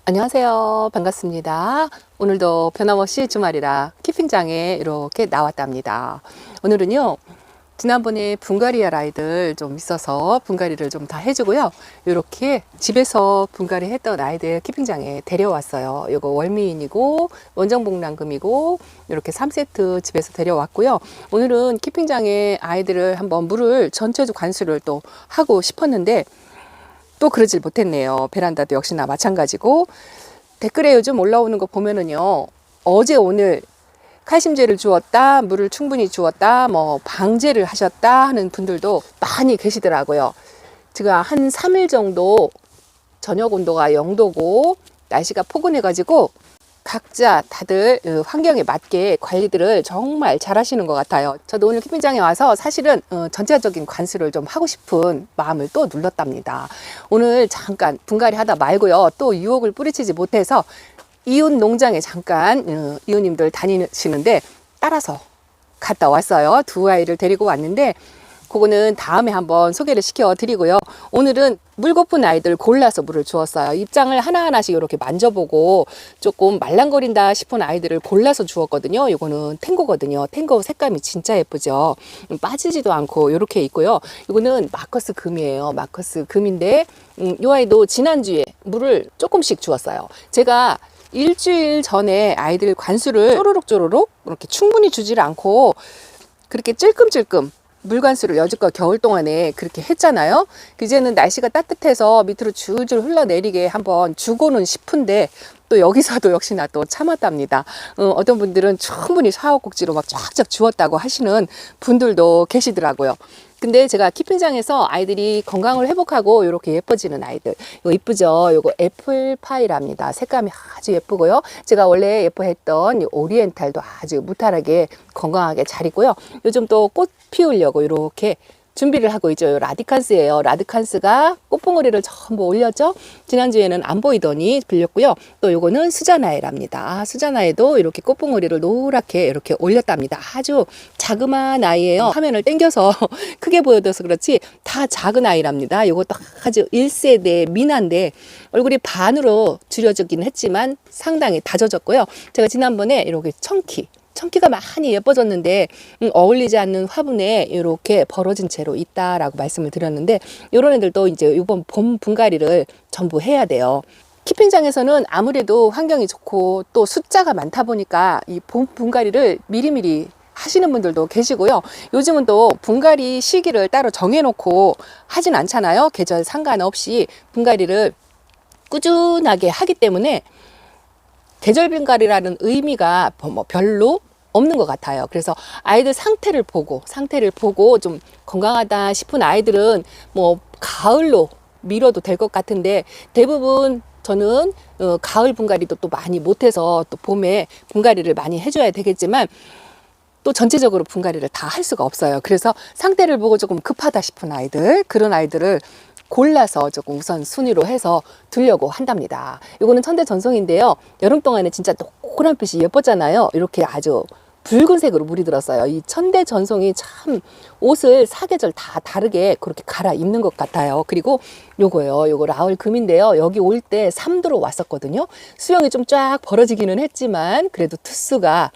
안녕하세요. 반갑습니다. 오늘도 변함없이 주말이라 키핑장에 이렇게 나왔답니다. 오늘은요, 지난번에 분갈이할 아이들 좀 있어서 분갈이를 좀 다 해주고요. 이렇게 집에서 분갈이 했던 아이들 키핑장에 데려왔어요. 이거 월미인이고 원정복랑금이고 이렇게 3세트 집에서 데려왔고요. 오늘은 키핑장에 아이들을 한번 물을 전체적 관수를 또 하고 싶었는데 또 그러질 못했네요. 베란다도 역시나 마찬가지고. 댓글에 요즘 올라오는 거 보면은요, 어제 오늘 칼슘제를 주었다, 물을 충분히 주었다, 뭐 방제를 하셨다 하는 분들도 많이 계시더라고요. 제가 한 3일 정도 저녁 온도가 0도고 날씨가 포근해가지고 각자 다들 환경에 맞게 관리들을 정말 잘 하시는 것 같아요. 저도 오늘 키핑장에 와서 사실은 전체적인 관수를 좀 하고 싶은 마음을 또 눌렀답니다. 오늘 잠깐 분갈이 하다 말고요. 또 유혹을 뿌리치지 못해서 이웃 농장에 잠깐 이웃님들 다니시는데 따라서 갔다 왔어요. 두 아이를 데리고 왔는데 그거는 다음에 한번 소개를 시켜 드리고요. 오늘은 물 고픈 아이들 골라서 물을 주었어요. 입장을 하나하나씩 이렇게 만져보고 조금 말랑거린다 싶은 아이들을 골라서 주었거든요. 이거는 탱고거든요. 탱고 색감이 진짜 예쁘죠. 빠지지도 않고 이렇게 있고요. 이거는 마커스 금이에요. 마커스 금인데 이 아이도 지난주에 물을 조금씩 주었어요. 제가 일주일 전에 아이들 관수를 쪼르륵 이렇게 충분히 주지를 않고 그렇게 찔끔찔끔 물관수를 여지껏 겨울 동안에 그렇게 했잖아요. 이제는 날씨가 따뜻해서 밑으로 줄줄 흘러내리게 한번 주고는 싶은데 또 여기서도 역시나 또 참았답니다. 어떤 분들은 충분히 샤워꼭지로 막 쫙쫙 주웠다고 하시는 분들도 계시더라고요. 근데 제가 키핑장에서 아이들이 건강을 회복하고 이렇게 예뻐지는 아이들, 이거 이쁘죠? 이거 애플파이랍니다. 색감이 아주 예쁘고요. 제가 원래 예뻐했던 이 오리엔탈도 아주 무탈하게 건강하게 잘 있고요. 요즘 또 꽃 피우려고 이렇게 준비를 하고 있죠. 라디칸스예요. 라디칸스가 꽃봉오리를 전부 올렸죠. 지난주에는 안 보이더니 빌렸고요. 또 요거는 수자나에랍니다. 수자나에도 이렇게 꽃봉오리를 노랗게 이렇게 올렸답니다. 아주 자그마한 아이예요. 화면을 당겨서 크게 보여줘서 그렇지 다 작은 아이랍니다. 요것도 아주 1세대 미나인데 얼굴이 반으로 줄여지긴 했지만 상당히 다져졌고요. 제가 지난번에 이렇게 청키가 많이 예뻐졌는데 어울리지 않는 화분에 이렇게 벌어진 채로 있다라고 말씀을 드렸는데 이런 애들도 이제 이번 봄 분갈이를 전부 해야 돼요. 키핑장에서는 아무래도 환경이 좋고 또 숫자가 많다 보니까 이 봄 분갈이를 미리미리 하시는 분들도 계시고요. 요즘은 또 분갈이 시기를 따로 정해놓고 하진 않잖아요. 계절 상관없이 분갈이를 꾸준하게 하기 때문에 계절 분갈이라는 의미가 뭐 별로 없는 것 같아요. 그래서 아이들 상태를 보고 좀 건강하다 싶은 아이들은 뭐 가을로 미뤄도 될 것 같은데 대부분 저는 가을 분갈이도 또 많이 못해서 또 봄에 분갈이를 많이 해줘야 되겠지만 또 전체적으로 분갈이를 다 할 수가 없어요. 그래서 상태를 보고 조금 급하다 싶은 아이들, 그런 아이들을 골라서 조금 우선 순위로 해서 두려고 한답니다. 이거는 천대 전송인데요. 여름 동안에 진짜 노란빛이 예뻤잖아요. 이렇게 아주 붉은색으로 물이 들었어요. 이 천대 전송이 참 옷을 사계절 다 다르게 그렇게 갈아입는 것 같아요. 그리고 요거요. 요거 라울 금인데요. 여기 올 때 3도로 왔었거든요. 수영이 좀 쫙 벌어지기는 했지만 그래도 투수가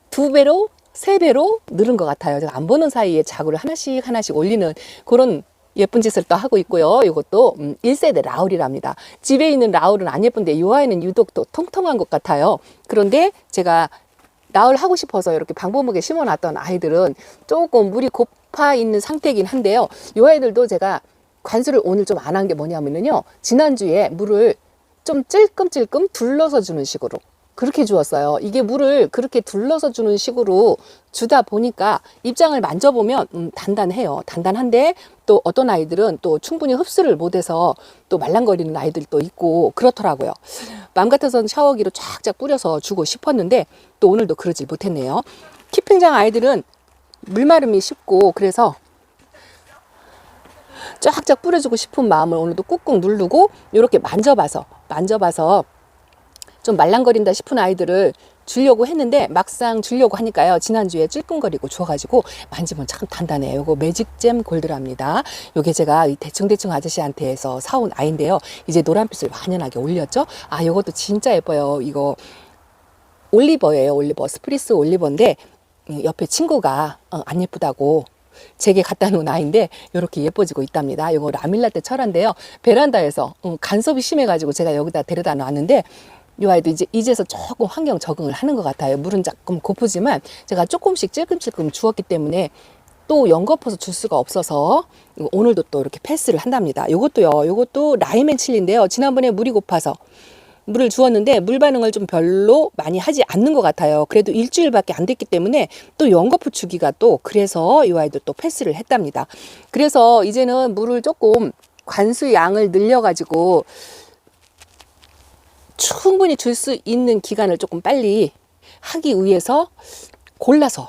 2배로 3배로 늘은 것 같아요. 제가 안 보는 사이에 자구를 하나씩 올리는 그런 예쁜 짓을 또 하고 있고요. 이것도 1세대 라울이랍니다. 집에 있는 라울은 안 예쁜데 이 아이는 유독 또 통통한 것 같아요. 그런데 제가 라울 하고 싶어서 이렇게 방부목에 심어놨던 아이들은 조금 물이 고파 있는 상태이긴 한데요. 이 아이들도 제가 관수를 오늘 좀 안 한 게 뭐냐면요. 지난주에 물을 좀 찔끔찔끔 둘러서 주는 식으로 그렇게 주었어요. 이게 물을 그렇게 둘러서 주는 식으로 주다 보니까 입장을 만져보면 단단해요. 단단한데 또 어떤 아이들은 또 충분히 흡수를 못해서 또 말랑거리는 아이들도 있고 그렇더라고요. 마음 같아서는 샤워기로 쫙쫙 뿌려서 주고 싶었는데 또 오늘도 그러질 못했네요. 키핑장 아이들은 물마름이 쉽고 그래서 쫙쫙 뿌려주고 싶은 마음을 오늘도 꾹꾹 누르고 이렇게 만져봐서 좀 말랑거린다 싶은 아이들을 주려고 했는데 막상 주려고 하니까요. 지난주에 찔끔거리고 주워가지고 만지면 참 단단해요. 이거 매직잼 골드랍니다. 요게 제가 이 대충대충 아저씨한테서 사온 아이인데요. 이제 노란빛을 완연하게 올렸죠. 아, 요것도 진짜 예뻐요. 이거 올리버예요. 올리버. 스프리스 올리버인데 옆에 친구가 안 예쁘다고 제게 갖다 놓은 아이인데 이렇게 예뻐지고 있답니다. 이거 라밀라떼 철화인데요. 베란다에서 간섭이 심해가지고 제가 여기다 데려다 놨는데 이 아이도 이제서 조금 환경 적응을 하는 것 같아요. 물은 조금 고프지만 제가 조금씩 찔끔찔끔 주었기 때문에 또 연거푸서 줄 수가 없어서 오늘도 또 이렇게 패스를 한답니다. 요것도 라임앤칠리인데요. 지난번에 물이 고파서 물을 주었는데 물 반응을 좀 별로 많이 하지 않는 것 같아요. 그래도 일주일밖에 안 됐기 때문에 또 연거푸 주기가 또 그래서 이 아이도 또 패스를 했답니다. 그래서 이제는 물을 조금 관수 양을 늘려가지고 충분히 줄 수 있는 기간을 조금 빨리 하기 위해서 골라서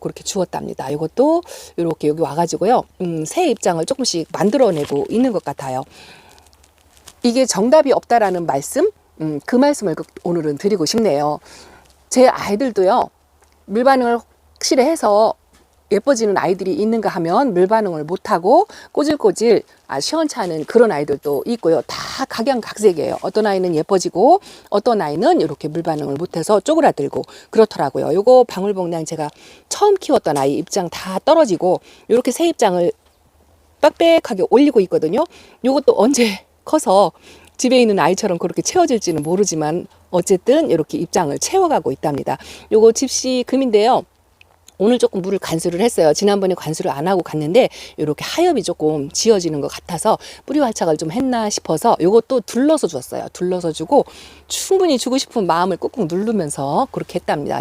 그렇게 주었답니다. 이것도 이렇게 여기 와가지고요. 새 입장을 조금씩 만들어내고 있는 것 같아요. 이게 정답이 없다라는 말씀, 그 말씀을 오늘은 드리고 싶네요. 제 아이들도요, 물 반응을 확실히 해서 예뻐지는 아이들이 있는가 하면 물 반응을 못하고 꼬질꼬질 시원찮은 그런 아이들도 있고요. 다 각양각색이에요. 어떤 아이는 예뻐지고 어떤 아이는 이렇게 물 반응을 못해서 쪼그라들고 그렇더라고요. 요거 방울복랑 제가 처음 키웠던 아이 입장 다 떨어지고 이렇게 새 입장을 빽빽하게 올리고 있거든요. 요것도 언제 커서 집에 있는 아이처럼 그렇게 채워질지는 모르지만 어쨌든 이렇게 입장을 채워가고 있답니다. 요거 집시 금인데요. 오늘 조금 물을 관수를 했어요. 지난번에 관수를 안 하고 갔는데 이렇게 하엽이 조금 지어지는 것 같아서 뿌리 활착을 좀 했나 싶어서 이것도 둘러서 줬어요. 둘러서 주고 충분히 주고 싶은 마음을 꾹꾹 누르면서 그렇게 했답니다.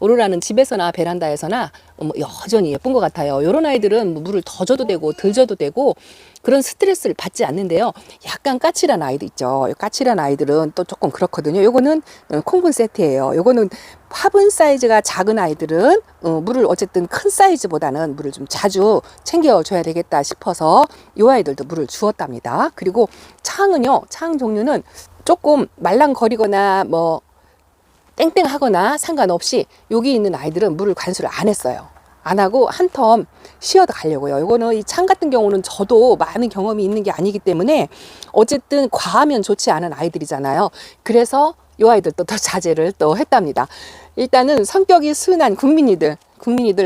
오로라는 집에서나 베란다에서나 여전히 예쁜 것 같아요. 이런 아이들은 물을 더 줘도 되고 덜 줘도 되고 그런 스트레스를 받지 않는데요. 약간 까칠한 아이도 있죠. 까칠한 아이들은 또 조금 그렇거든요. 요거는 콩분 세트예요. 요거는 화분 사이즈가 작은 아이들은 물을 어쨌든 큰 사이즈보다는 물을 좀 자주 챙겨줘야 되겠다 싶어서 이 아이들도 물을 주었답니다. 그리고 창은요. 창 종류는 조금 말랑거리거나 뭐 땡땡하거나 상관없이 여기 있는 아이들은 물을 관수를 안 했어요. 안 하고 한 텀 쉬어도 가려고요. 이거는 이 창 같은 경우는 저도 많은 경험이 있는 게 아니기 때문에 어쨌든 과하면 좋지 않은 아이들이잖아요. 그래서 이 아이들도 더 자제를 또 했답니다. 일단은 성격이 순한 국민이들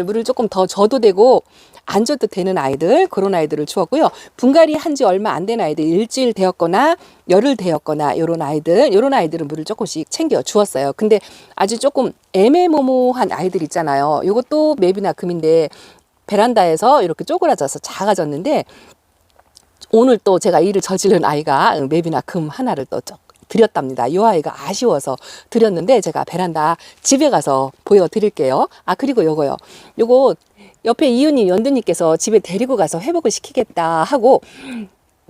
물을 조금 더 줘도 되고 안 줘도 되는 아이들, 그런 아이들을 주었고요. 분갈이 한 지 얼마 안 된 아이들, 일주일 되었거나 열흘 되었거나 이런 아이들은 물을 조금씩 챙겨 주었어요. 근데 아주 조금 애매모호한 아이들 있잖아요. 이것도 맵이나 금인데 베란다에서 이렇게 쪼그라져서 작아졌는데 오늘 또 제가 일을 저지른 아이가 맵이나 금 하나를 또 드렸답니다. 이 아이가 아쉬워서 드렸는데 제가 베란다 집에 가서 보여드릴게요. 그리고 요거 옆에 이웃님 연두님께서 집에 데리고 가서 회복을 시키겠다 하고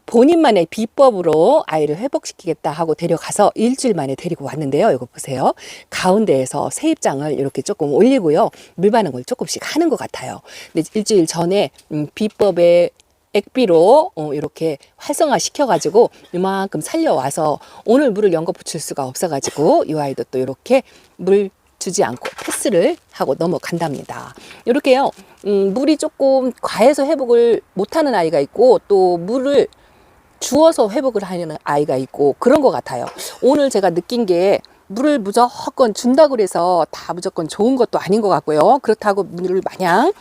본인만의 비법으로 아이를 회복시키겠다 하고 데려가서 일주일 만에 데리고 왔는데요. 이거 보세요. 가운데에서 새 입장을 이렇게 조금 올리고요. 물 반응을 조금씩 하는 것 같아요. 근데 일주일 전에 비법의 액비로 이렇게 활성화 시켜가지고 이만큼 살려와서 오늘 물을 연거 붙일 수가 없어가지고 이 아이도 또 이렇게 물 주지 않고 패스를 하고 넘어간답니다. 이렇게요. 물이 조금 과해서 회복을 못하는 아이가 있고 또 물을 주어서 회복을 하는 아이가 있고 그런 것 같아요. 오늘 제가 느낀 게 물을 무조건 준다고 해서 다 무조건 좋은 것도 아닌 것 같고요. 그렇다고 물을 마냥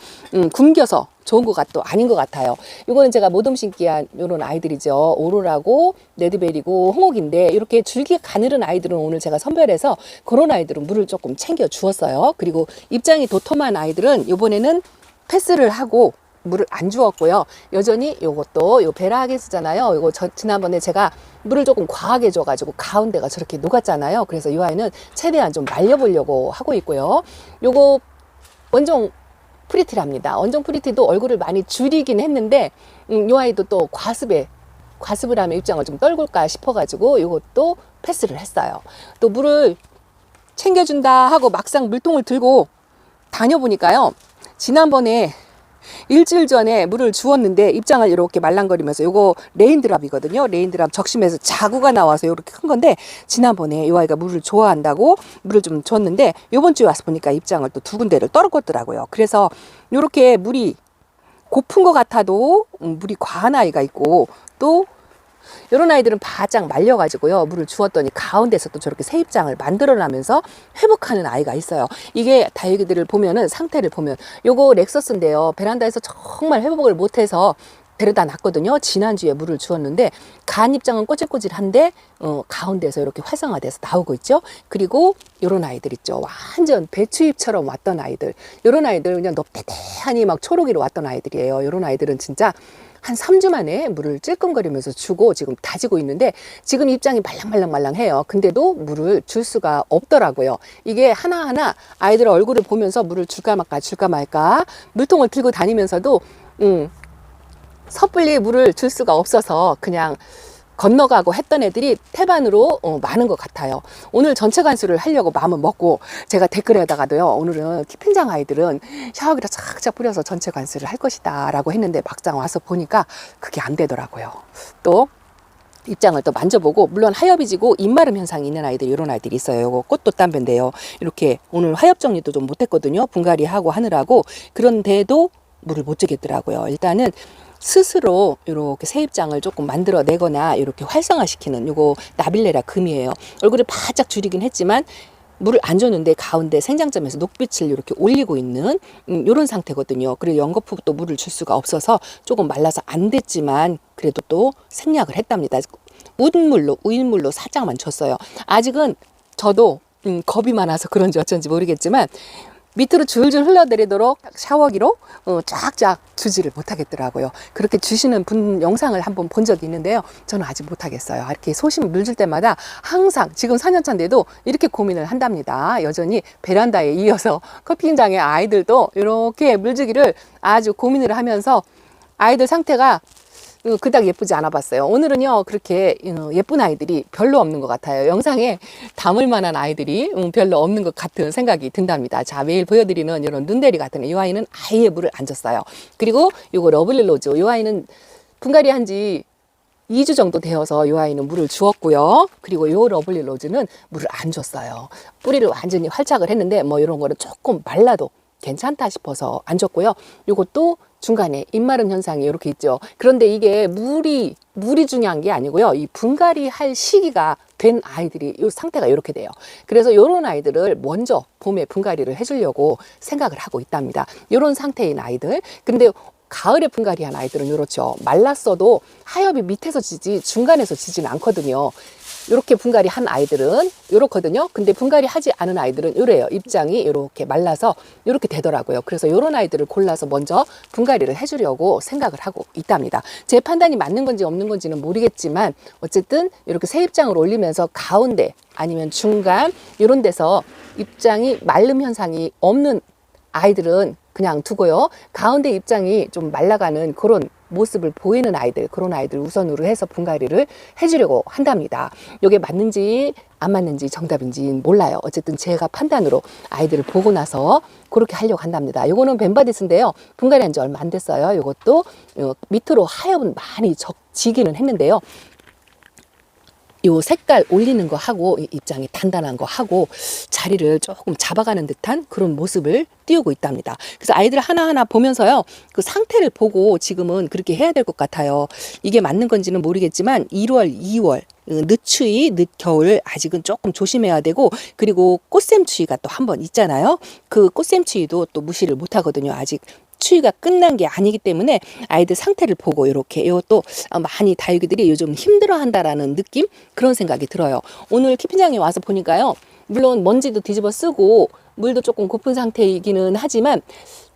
굶겨서 좋은 것도 아닌 것 같아요. 이거는 제가 모dom신기한 이런 아이들이죠. 오로라고 레드베리고 홍옥인데 이렇게 줄기 가늘은 아이들은 오늘 제가 선별해서 그런 아이들은 물을 조금 챙겨 주었어요. 그리고 입장이 도톰한 아이들은 이번에는 패스를 하고 물을 안 주었고요. 여전히 요것도 요 베라하게스잖아요. 이거 지난번에 제가 물을 조금 과하게 줘가지고 가운데가 저렇게 녹았잖아요. 그래서 이 아이는 최대한 좀 말려보려고 하고 있고요. 요거 원종 프리티랍니다. 원종 프리티도 얼굴을 많이 줄이긴 했는데 이 아이도 또 과습을 하면 입장을 좀 떨굴까 싶어가지고 이것도 패스를 했어요. 또 물을 챙겨준다 하고 막상 물통을 들고 다녀보니까요. 지난번에 일주일 전에 물을 주었는데 입장을 이렇게 말랑거리면서, 요거 레인드랍이거든요. 레인드랍 적심에서 자구가 나와서 이렇게 큰 건데, 지난번에 이 아이가 물을 좋아한다고 물을 좀 줬는데 요번 주에 와서 보니까 입장을 또 두 군데를 떨궜더라고요. 그래서 요렇게 물이 고픈 것 같아도 물이 과한 아이가 있고, 또 이런 아이들은 바짝 말려가지고요, 물을 주었더니 가운데서 또 저렇게 새 입장을 만들어나면서 회복하는 아이가 있어요. 이게 다육이들을 보면은, 상태를 보면, 요거 렉서스인데요, 베란다에서 정말 회복을 못해서 데려다 놨거든요. 지난주에 물을 주었는데 간 입장은 꼬질꼬질한데 가운데서 이렇게 활성화돼서 나오고 있죠. 그리고 요런 아이들 있죠, 완전 배추잎처럼 왔던 아이들, 요런 아이들 그냥 넙대대하니 막 초록이로 왔던 아이들이에요. 요런 아이들은 진짜 한 3주 만에 물을 찔끔거리면서 주고 지금 다지고 있는데, 지금 입장이 말랑말랑말랑해요. 근데도 물을 줄 수가 없더라고요. 이게 하나하나 아이들 얼굴을 보면서 물을 줄까 말까 물통을 들고 다니면서도 섣불리 물을 줄 수가 없어서 그냥 건너가고 했던 애들이 태반으로 많은 것 같아요. 오늘 전체 관수를 하려고 마음을 먹고, 제가 댓글에다가도요, 오늘은 키핑장 아이들은 샤워기를 착착 뿌려서 전체 관수를 할 것이다 라고 했는데, 막상 와서 보니까 그게 안 되더라고요. 또 입장을 또 만져보고, 물론 하엽이 지고 입마름 현상이 있는 아이들, 이런 아이들이 있어요. 요거 꽃도 담배인데요, 이렇게 오늘 하엽 정리도 좀 못했거든요, 분갈이 하고 하느라고. 그런데도 물을 못 주겠더라고요. 일단은 스스로 이렇게 새 입장을 조금 만들어 내거나 이렇게 활성화시키는, 요거 나빌레라 금이에요. 얼굴을 바짝 줄이긴 했지만 물을 안 줬는데 가운데 생장점에서 녹빛을 이렇게 올리고 있는 이런 상태거든요. 그리고 연거푸도 물을 줄 수가 없어서 조금 말라서 안 됐지만 그래도 또 생략을 했답니다. 우인물로 살짝만 줬어요. 아직은 저도 겁이 많아서 그런지 어쩐지 모르겠지만 밑으로 줄줄 흘러내리도록 샤워기로 쫙쫙 주지를 못하겠더라고요. 그렇게 주시는 분 영상을 한번 본 적이 있는데요, 저는 아직 못하겠어요. 이렇게 소심 물 줄 때마다 항상 지금 4년차인데도 이렇게 고민을 한답니다. 여전히 베란다에 이어서 커피장의 아이들도 이렇게 물 주기를 아주 고민을 하면서 아이들 상태가 그닥 예쁘지 않아 봤어요. 오늘은요, 그렇게 예쁜 아이들이 별로 없는 것 같아요. 영상에 담을 만한 아이들이 별로 없는 것 같은 생각이 든답니다. 자, 매일 보여드리는 이런 눈대리 같은 이 아이는 아예 물을 안 줬어요. 그리고 요거 러블리 로즈, 이 아이는 분갈이 한지 2주 정도 되어서 이 아이는 물을 주었고요. 그리고 요 러블리 로즈는 물을 안 줬어요. 뿌리를 완전히 활착을 했는데 뭐 이런 거는 조금 말라도 괜찮다 싶어서 안 줬고요. 요것도 중간에 입마름 현상이 이렇게 있죠. 그런데 이게 물이 중요한 게 아니고요, 이 분갈이 할 시기가 된 아이들이 이 상태가 이렇게 돼요. 그래서 이런 아이들을 먼저 봄에 분갈이를 해주려고 생각을 하고 있답니다. 이런 상태인 아이들. 근데 가을에 분갈이한 아이들은 이렇죠. 말랐어도 하엽이 밑에서 지지 중간에서 지지는 않거든요. 이렇게 분갈이 한 아이들은 이렇거든요. 근데 분갈이 하지 않은 아이들은 이래요. 입장이 이렇게 말라서 이렇게 되더라고요. 그래서 이런 아이들을 골라서 먼저 분갈이를 해주려고 생각을 하고 있답니다. 제 판단이 맞는 건지 없는 건지는 모르겠지만 어쨌든 이렇게 새 입장을 올리면서 가운데 아니면 중간 이런 데서 입장이 마름 현상이 없는 아이들은 그냥 두고요, 가운데 입장이 좀 말라가는 그런 모습을 보이는 아이들, 그런 아이들 우선으로 해서 분갈이를 해주려고 한답니다. 이게 맞는지 안 맞는지 정답인지 몰라요. 어쨌든 제가 판단으로 아이들을 보고 나서 그렇게 하려고 한답니다. 이거는 벤바디스인데요, 분갈이 한 지 얼마 안 됐어요. 이것도 밑으로 하엽은 많이 지기는 했는데요, 요 색깔 올리는 거 하고 입장이 단단한 거 하고 자리를 조금 잡아가는 듯한 그런 모습을 띄우고 있답니다. 그래서 아이들 하나하나 보면서요, 그 상태를 보고 지금은 그렇게 해야 될 것 같아요. 이게 맞는 건지는 모르겠지만 1월, 2월 늦추위, 늦겨울 아직은 조금 조심해야 되고, 그리고 꽃샘추위가 또 한 번 있잖아요. 그 꽃샘추위도 또 무시를 못 하거든요. 아직 추위가 끝난 게 아니기 때문에 아이들 상태를 보고 이렇게, 이것도 많이 다육이들이 요즘 힘들어한다라는 느낌, 그런 생각이 들어요. 오늘 키핑장에 와서 보니까요, 물론 먼지도 뒤집어 쓰고 물도 조금 고픈 상태이기는 하지만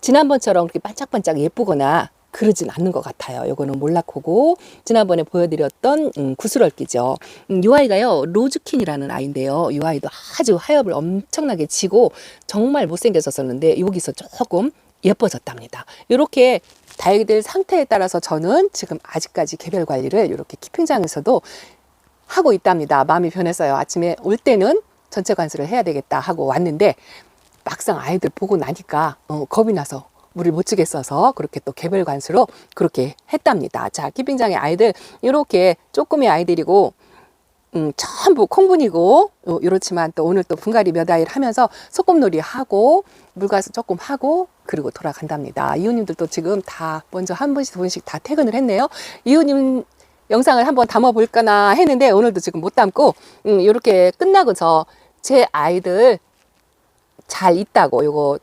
지난번처럼 그렇게 반짝반짝 예쁘거나 그러진 않는 것 같아요. 요거는 몰라코고, 지난번에 보여드렸던 구슬얼기죠. 이 아이가요, 로즈킨이라는 아이인데요, 이 아이도 아주 하엽을 엄청나게 지고 정말 못생겼었는데 여기서 조금 예뻐졌답니다. 이렇게 다육이들 상태에 따라서 저는 지금 아직까지 개별 관리를 이렇게 키핑장에서도 하고 있답니다. 마음이 변했어요. 아침에 올 때는 전체 관수를 해야 되겠다 하고 왔는데 막상 아이들 보고 나니까 겁이 나서 물을 못 주겠어서 그렇게 또 개별 관수로 그렇게 했답니다. 자, 키핑장의 아이들 이렇게 조금의 아이들이고 전부 콩분이고 이렇지만 또 오늘 또 분갈이 몇 아이를 하면서 소꿉놀이 하고 물가스 조금 하고 그리고 돌아간답니다. 이웃님들도 지금 다 먼저 한 분씩 두 분씩 다 퇴근을 했네요. 이웃님 영상을 한번 담아볼까나 했는데 오늘도 지금 못 담고 이렇게 끝나고서 제 아이들 잘 있다고 요거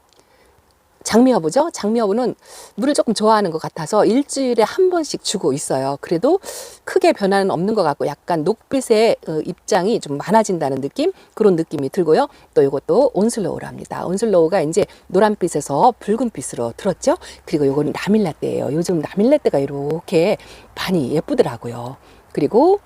장미여부죠? 장미여부는 물을 조금 좋아하는 것 같아서 일주일에 한 번씩 주고 있어요. 그래도 크게 변화는 없는 것 같고 약간 녹빛의 입장이 좀 많아진다는 느낌? 그런 느낌이 들고요. 또 이것도 온슬로우랍니다. 온슬로우가 이제 노란빛에서 붉은빛으로 들었죠? 그리고 요거는 라밀라떼예요. 요즘 라밀라떼가 이렇게 많이 예쁘더라고요. 그리고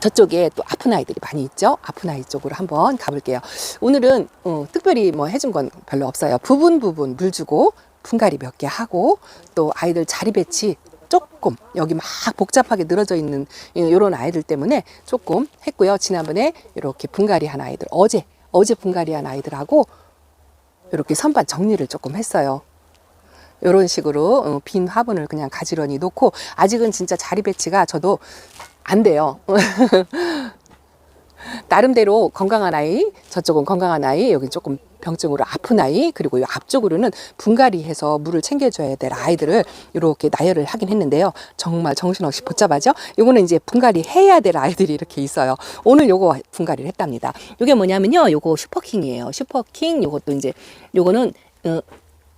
저쪽에 또 아픈 아이들이 많이 있죠. 아픈 아이 쪽으로 한번 가볼게요. 오늘은 특별히 뭐 해준 건 별로 없어요. 부분 물 주고 분갈이 몇 개 하고 또 아이들 자리 배치 조금 여기 막 복잡하게 늘어져 있는 이런 아이들 때문에 조금 했고요. 지난번에 이렇게 분갈이 한 아이들 어제 분갈이 한 아이들하고 이렇게 선반 정리를 조금 했어요. 이런 식으로 빈 화분을 그냥 가지런히 놓고 아직은 진짜 자리 배치가 저도 안 돼요. 나름대로 건강한 아이, 저쪽은 건강한 아이, 여기 조금 병증으로 아픈 아이, 그리고 이 앞쪽으로는 분갈이해서 물을 챙겨줘야 될 아이들을 이렇게 나열을 하긴 했는데요. 정말 정신없이 복잡하죠? 요거는 이제 분갈이 해야 될 아이들이 이렇게 있어요. 오늘 요거 분갈이를 했답니다. 요게 뭐냐면요. 요거 슈퍼킹이에요. 슈퍼킹, 요것도 이제, 요거는,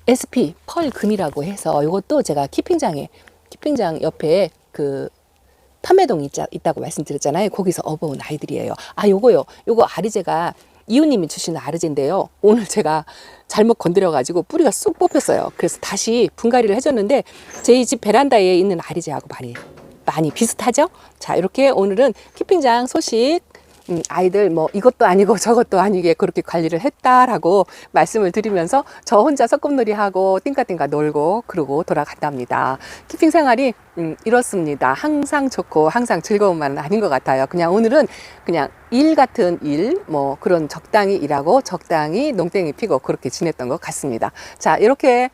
SP, 펄금이라고 해서 요것도 제가 키핑장 옆에 판매동 있다고 말씀드렸잖아요. 거기서 업어온 아이들이에요. 아, 요거 아리제가 이웃님이 주신 아리제인데요. 오늘 제가 잘못 건드려가지고 뿌리가 쑥 뽑혔어요. 그래서 다시 분갈이를 해줬는데 제 집 베란다에 있는 아리제하고 많이 비슷하죠? 자, 이렇게 오늘은 키핑장 소식 아이들 뭐 이것도 아니고 저것도 아니게 그렇게 관리를 했다라고 말씀을 드리면서 저 혼자 소꿉놀이 하고 띵까띵까 놀고 그러고 돌아간답니다. 키핑 생활이 이렇습니다. 항상 좋고 항상 즐거움만은 아닌 것 같아요. 그냥 오늘은 그냥 일 같은 일, 뭐 그런 적당히 일하고 적당히 농땡이 피고 그렇게 지냈던 것 같습니다. 자, 이렇게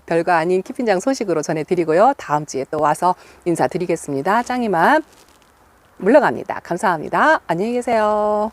별거 아닌 키핑장 소식으로 전해드리고요. 다음 주에 또 와서 인사드리겠습니다. 짱이만 물러갑니다. 감사합니다. 안녕히 계세요.